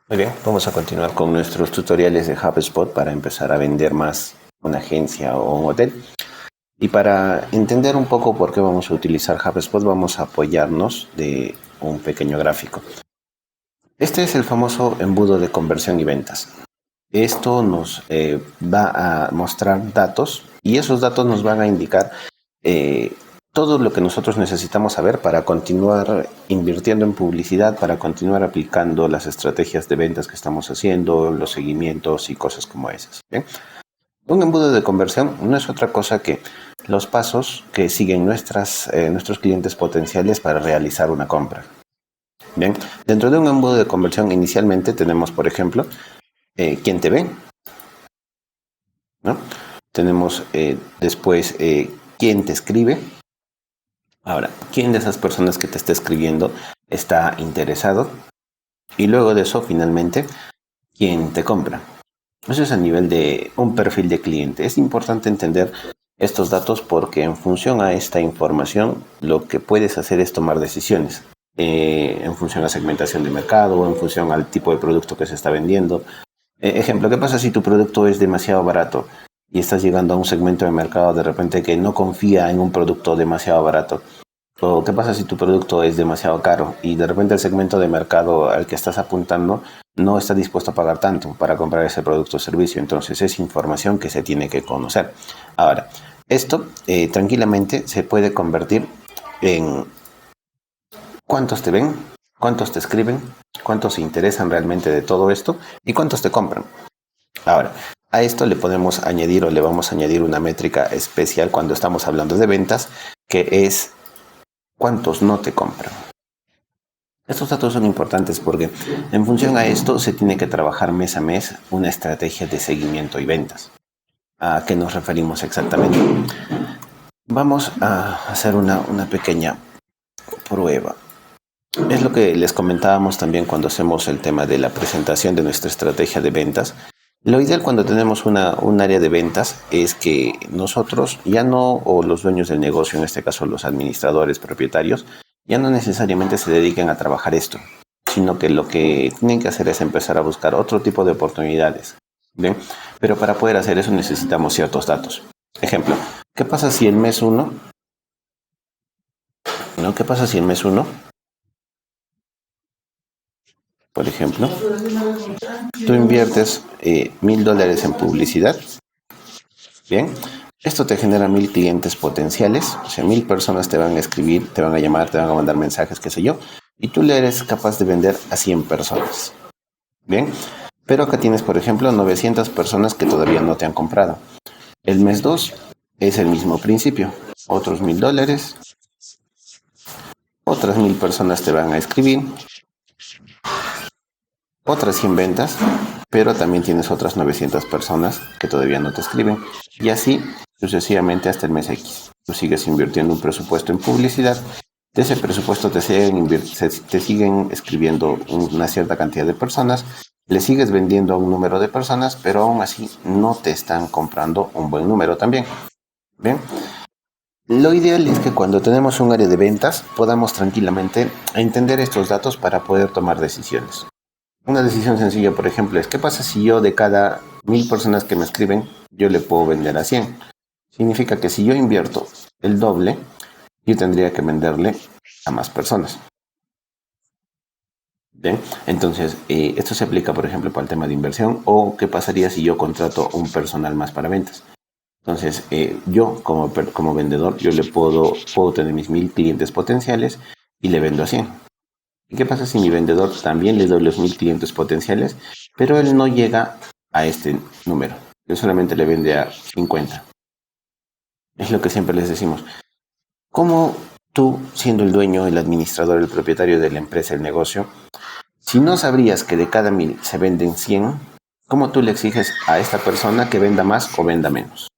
Muy bien, vamos a continuar con nuestros tutoriales de HubSpot para empezar a vender más una agencia o un hotel. Y para entender un poco por qué vamos a utilizar HubSpot, vamos a apoyarnos de un pequeño gráfico. Este es el famoso embudo de conversión y ventas. Esto nos va a mostrar datos y esos datos nos van a indicar todo lo que nosotros necesitamos saber para continuar invirtiendo en publicidad, para continuar aplicando las estrategias de ventas que estamos haciendo, los seguimientos y cosas como esas. ¿Bien? Un embudo de conversión no es otra cosa que los pasos que siguen nuestros clientes potenciales para realizar una compra. Bien, dentro de un embudo de conversión inicialmente tenemos, por ejemplo, quién te ve, ¿no? Tenemos después quién te escribe. Ahora, ¿quién de esas personas que te está escribiendo está interesado? Y luego de eso, finalmente, ¿quién te compra? Eso es a nivel de un perfil de cliente. Es importante entender estos datos porque en función a esta información, lo que puedes hacer es tomar decisiones. En función a segmentación de mercado, en función al tipo de producto que se está vendiendo. Ejemplo, ¿qué pasa si tu producto es demasiado barato y estás llegando a un segmento de mercado de repente que no confía en un producto demasiado barato? ¿O qué pasa si tu producto es demasiado caro y de repente el segmento de mercado al que estás apuntando no está dispuesto a pagar tanto para comprar ese producto o servicio? Entonces es información que se tiene que conocer. Ahora, esto tranquilamente se puede convertir en cuántos te ven, cuántos te escriben, cuántos se interesan realmente de todo esto y cuántos te compran. Ahora, a esto le podemos añadir o le vamos a añadir una métrica especial cuando estamos hablando de ventas, que es cuántos no te compran. Estos datos son importantes porque en función a esto se tiene que trabajar mes a mes una estrategia de seguimiento y ventas. ¿A qué nos referimos exactamente? Vamos a hacer una pequeña prueba. Es lo que les comentábamos también cuando hacemos el tema de la presentación de nuestra estrategia de ventas. Lo ideal cuando tenemos un área de ventas es que nosotros ya no, o los dueños del negocio, en este caso los administradores, propietarios, ya no necesariamente se dediquen a trabajar esto, sino que lo que tienen que hacer es empezar a buscar otro tipo de oportunidades. ¿Bien? Pero para poder hacer eso necesitamos ciertos datos. Ejemplo, ¿qué pasa si el mes 1? ¿No? ¿Qué pasa si el mes 1, por ejemplo, tú inviertes $1,000 en publicidad? Bien, esto te genera 1,000 clientes potenciales, o sea, 1,000 personas te van a escribir, te van a llamar, te van a mandar mensajes, qué sé yo, y tú le eres capaz de vender a 100 personas. Bien, pero acá tienes, por ejemplo, 900 personas que todavía no te han comprado. El mes 2 es el mismo principio, otros $1,000, otras 1,000 personas te van a escribir, otras 100 ventas, pero también tienes otras 900 personas que todavía no te escriben. Y así sucesivamente hasta el mes X. Tú sigues invirtiendo un presupuesto en publicidad. De ese presupuesto te siguen escribiendo una cierta cantidad de personas. Le sigues vendiendo a un número de personas, pero aún así no te están comprando un buen número también. ¿Bien? Lo ideal es que cuando tenemos un área de ventas podamos tranquilamente entender estos datos para poder tomar decisiones. Una decisión sencilla, por ejemplo, es ¿qué pasa si yo de cada 1,000 personas que me escriben, yo le puedo vender a 100? Significa que si yo invierto el doble, yo tendría que venderle a más personas. ¿Bien? Entonces, esto se aplica, por ejemplo, para el tema de inversión o qué pasaría si yo contrato un personal más para ventas. Entonces, yo como vendedor, yo le puedo tener mis 1,000 clientes potenciales y le vendo a 100. ¿Y qué pasa si mi vendedor también le doy los 1,000 clientes potenciales, pero él no llega a este número? Él solamente le vende a 50. Es lo que siempre les decimos. ¿Cómo tú, siendo el dueño, el administrador, el propietario de la empresa, el negocio, si no sabrías que de cada 1,000 se venden 100, cómo tú le exiges a esta persona que venda más o venda menos?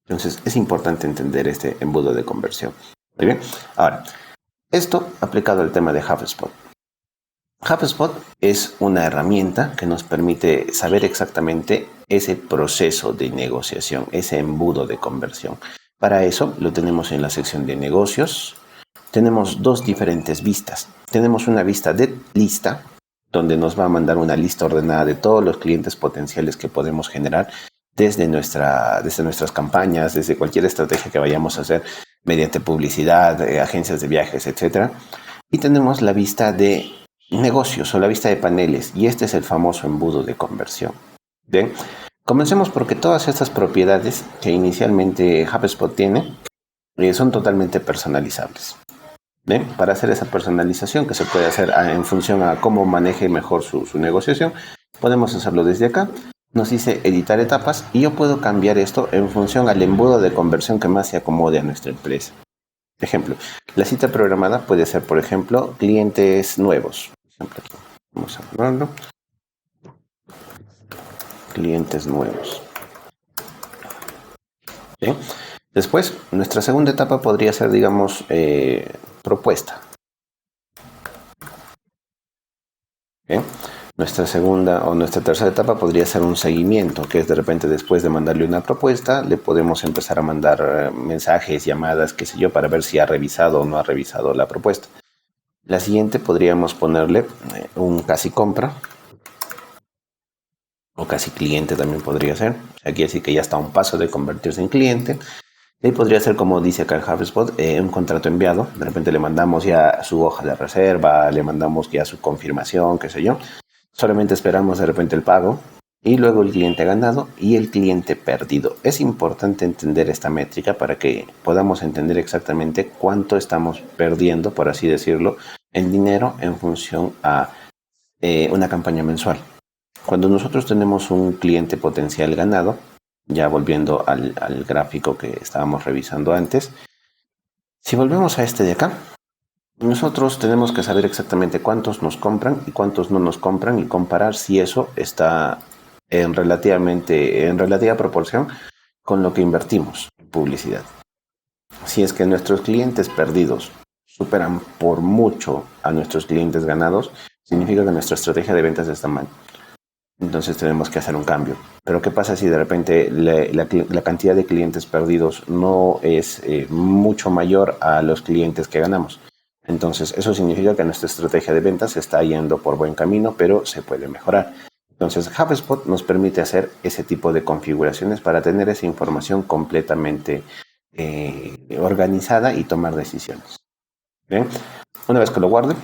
Entonces, es importante entender este embudo de conversión. Muy bien. Ahora, esto aplicado al tema de HubSpot. HubSpot es una herramienta que nos permite saber exactamente ese proceso de negociación, ese embudo de conversión. Para eso lo tenemos en la sección de negocios. Tenemos dos diferentes vistas. Tenemos una vista de lista donde nos va a mandar una lista ordenada de todos los clientes potenciales que podemos generar desde nuestras campañas, desde cualquier estrategia que vayamos a hacer mediante publicidad, agencias de viajes, etcétera. Y tenemos la vista de negocios o la vista de paneles, y este es el famoso embudo de conversión. Bien, comencemos porque todas estas propiedades que inicialmente HubSpot tiene son totalmente personalizables. ¿Bien? Para hacer esa personalización que se puede hacer en función a cómo maneje mejor su negociación, podemos hacerlo desde acá. Nos dice editar etapas y yo puedo cambiar esto en función al embudo de conversión que más se acomode a nuestra empresa. Ejemplo, la cita programada puede ser, por ejemplo, clientes nuevos. Vamos a ponerlo. Clientes nuevos. ¿Bien? Después, nuestra segunda etapa podría ser, digamos, propuesta. ¿Bien? Nuestra segunda o nuestra tercera etapa podría ser un seguimiento, que es de repente después de mandarle una propuesta, le podemos empezar a mandar mensajes, llamadas, qué sé yo, para ver si ha revisado o no ha revisado la propuesta. La siguiente podríamos ponerle un casi compra, o casi cliente también podría ser. Aquí así que ya está a un paso de convertirse en cliente. Y podría ser, como dice acá en HubSpot, un contrato enviado. De repente le mandamos ya su hoja de reserva, le mandamos ya su confirmación, qué sé yo. Solamente esperamos de repente el pago y luego el cliente ganado y el cliente perdido. Es importante entender esta métrica para que podamos entender exactamente cuánto estamos perdiendo, por así decirlo, en dinero en función a una campaña mensual. Cuando nosotros tenemos un cliente potencial ganado, ya volviendo al gráfico que estábamos revisando antes, si volvemos a este de acá, nosotros tenemos que saber exactamente cuántos nos compran y cuántos no nos compran y comparar si eso está en relativa proporción con lo que invertimos en publicidad. Si es que nuestros clientes perdidos superan por mucho a nuestros clientes ganados, significa que nuestra estrategia de ventas está mal. Entonces tenemos que hacer un cambio. Pero ¿qué pasa si de repente la cantidad de clientes perdidos no es mucho mayor a los clientes que ganamos? Entonces eso significa que nuestra estrategia de ventas está yendo por buen camino, pero se puede mejorar. Entonces HubSpot nos permite hacer ese tipo de configuraciones para tener esa información completamente organizada y tomar decisiones. ¿Bien? Una vez que lo guarde,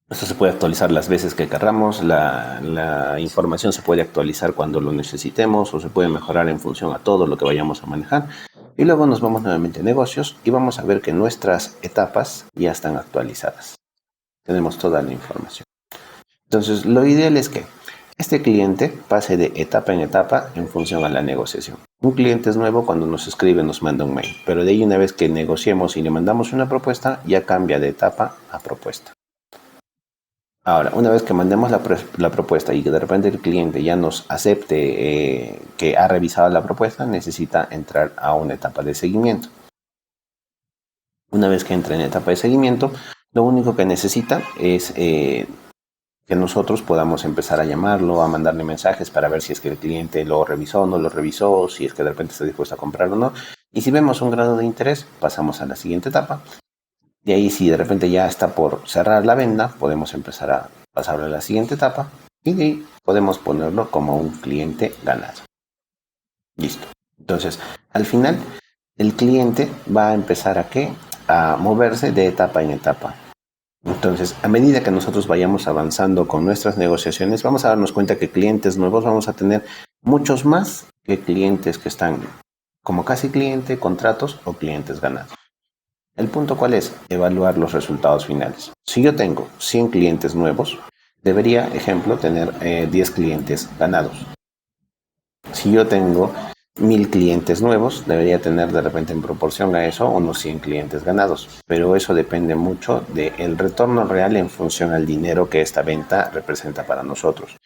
esto se puede actualizar las veces que queramos, la información se puede actualizar cuando lo necesitemos o se puede mejorar en función a todo lo que vayamos a manejar. Y luego nos vamos nuevamente a negocios y vamos a ver que nuestras etapas ya están actualizadas. Tenemos toda la información. Entonces, lo ideal es que este cliente pase de etapa en etapa en función a la negociación. Un cliente es nuevo cuando nos escribe, nos manda un mail, pero de ahí una vez que negociemos y le mandamos una propuesta, ya cambia de etapa a propuesta. Ahora, una vez que mandemos la propuesta y que de repente el cliente ya nos acepte que ha revisado la propuesta, necesita entrar a una etapa de seguimiento. Una vez que entre en etapa de seguimiento, lo único que necesita es que nosotros podamos empezar a llamarlo, a mandarle mensajes para ver si es que el cliente lo revisó o no lo revisó, si es que de repente está dispuesto a comprar o no. Y si vemos un grado de interés, pasamos a la siguiente etapa. Y ahí si de repente ya está por cerrar la venta, podemos empezar a pasar a la siguiente etapa y de ahí podemos ponerlo como un cliente ganado. Listo. Entonces, al final, el cliente va a empezar a moverse de etapa en etapa. Entonces, a medida que nosotros vayamos avanzando con nuestras negociaciones, vamos a darnos cuenta que clientes nuevos vamos a tener muchos más que clientes que están como casi cliente, contratos o clientes ganados. El punto ¿cuál es? Evaluar los resultados finales. Si yo tengo 100 clientes nuevos, debería, ejemplo, tener 10 clientes ganados. Si yo tengo 1000 clientes nuevos, debería tener de repente en proporción a eso unos 100 clientes ganados. Pero eso depende mucho del retorno real en función al dinero que esta venta representa para nosotros.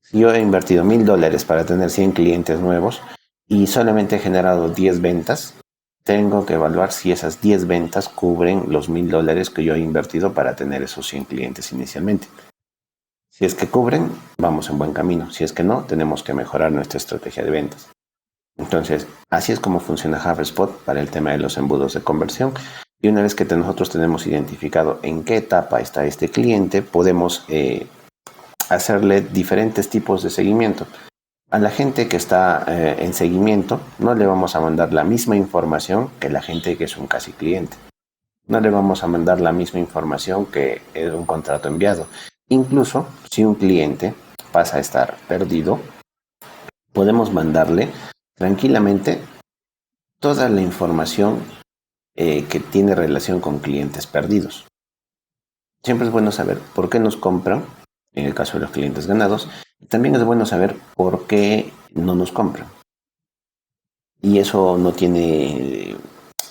Si yo he invertido $1000 para tener 100 clientes nuevos y solamente he generado 10 ventas, tengo que evaluar si esas 10 ventas cubren los $1000 que yo he invertido para tener esos 100 clientes inicialmente. Si es que cubren, vamos en buen camino. Si es que no, tenemos que mejorar nuestra estrategia de ventas. Entonces, así es como funciona HubSpot para el tema de los embudos de conversión. Y una vez que nosotros tenemos identificado en qué etapa está este cliente, podemos hacerle diferentes tipos de seguimiento. A la gente que está en seguimiento no le vamos a mandar la misma información que la gente que es un casi cliente. No le vamos a mandar la misma información que un contrato enviado. Incluso si un cliente pasa a estar perdido, podemos mandarle tranquilamente toda la información que tiene relación con clientes perdidos. Siempre es bueno saber por qué nos compran, en el caso de los clientes ganados. También es bueno saber por qué no nos compran. Y eso no tiene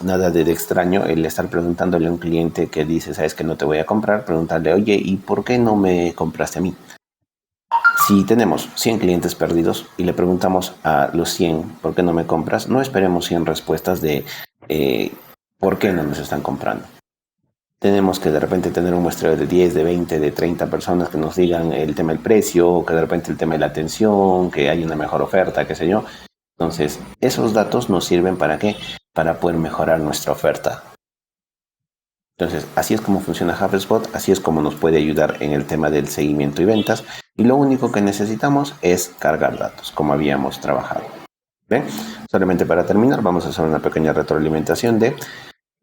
nada de extraño el estar preguntándole a un cliente que dice, sabes que no te voy a comprar, preguntarle, oye, ¿y por qué no me compraste a mí? Si tenemos 100 clientes perdidos y le preguntamos a los 100 por qué no me compras, no esperemos 100 respuestas de por qué no nos están comprando. Tenemos que de repente tener un muestreo de 10, de 20, de 30 personas que nos digan el tema del precio, que de repente el tema de la atención, que hay una mejor oferta, qué sé yo. Entonces, esos datos nos sirven ¿para qué? Para poder mejorar nuestra oferta. Entonces, así es como funciona HubSpot, así es como nos puede ayudar en el tema del seguimiento y ventas. Y lo único que necesitamos es cargar datos, como habíamos trabajado. ¿Ven? Solamente para terminar, vamos a hacer una pequeña retroalimentación de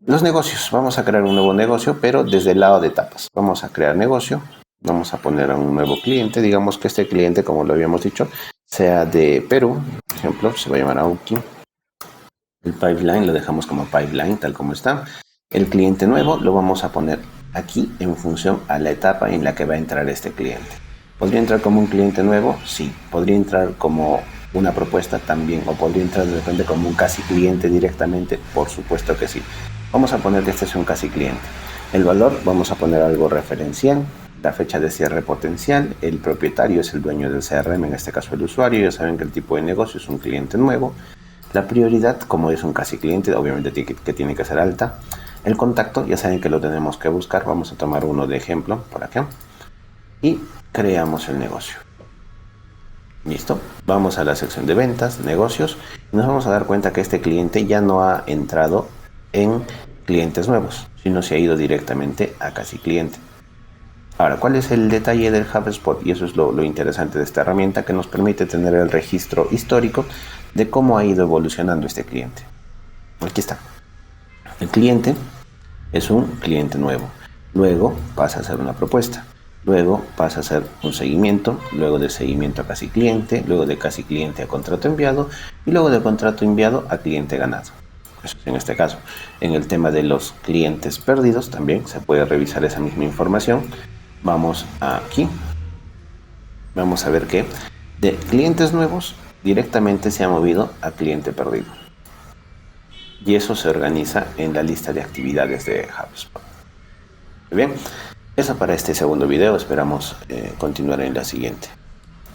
los negocios. Vamos a crear un nuevo negocio, pero desde el lado de etapas. Vamos a crear negocio, vamos a poner a un nuevo cliente. Digamos que este cliente, como lo habíamos dicho, sea de Perú, por ejemplo, se va a llamar Auki. El pipeline lo dejamos como pipeline, tal como está. El cliente nuevo lo vamos a poner aquí en función a la etapa en la que va a entrar este cliente. ¿Podría entrar como un cliente nuevo? Sí. ¿Podría entrar como una propuesta? También. ¿O podría entrar de repente como un casi cliente directamente? Por supuesto que sí. Vamos a poner que este es un casi cliente. El valor, vamos a poner algo referencial. La fecha de cierre potencial. El propietario es el dueño del CRM, en este caso el usuario. Ya saben que el tipo de negocio es un cliente nuevo. La prioridad, como es un casi cliente, obviamente que tiene que ser alta. El contacto, ya saben que lo tenemos que buscar. Vamos a tomar uno de ejemplo por acá. Y creamos el negocio. Listo. Vamos a la sección de ventas, negocios. Y nos vamos a dar cuenta que este cliente ya no ha entrado en clientes nuevos, sino se ha ido directamente a casi cliente. Ahora, ¿cuál es el detalle del HubSpot? Y eso es lo interesante de esta herramienta, que nos permite tener el registro histórico de cómo ha ido evolucionando este cliente. Aquí está. El cliente es un cliente nuevo. Luego pasa a ser una propuesta. Luego pasa a ser un seguimiento. Luego de seguimiento a casi cliente. Luego de casi cliente a contrato enviado. Y luego de contrato enviado a cliente ganado. Eso es en este caso. En el tema de los clientes perdidos también se puede revisar esa misma información. Vamos aquí. Vamos a ver que de clientes nuevos directamente se ha movido a cliente perdido. Y eso se organiza en la lista de actividades de HubSpot. Muy bien, eso para este segundo video. Esperamos continuar en la siguiente.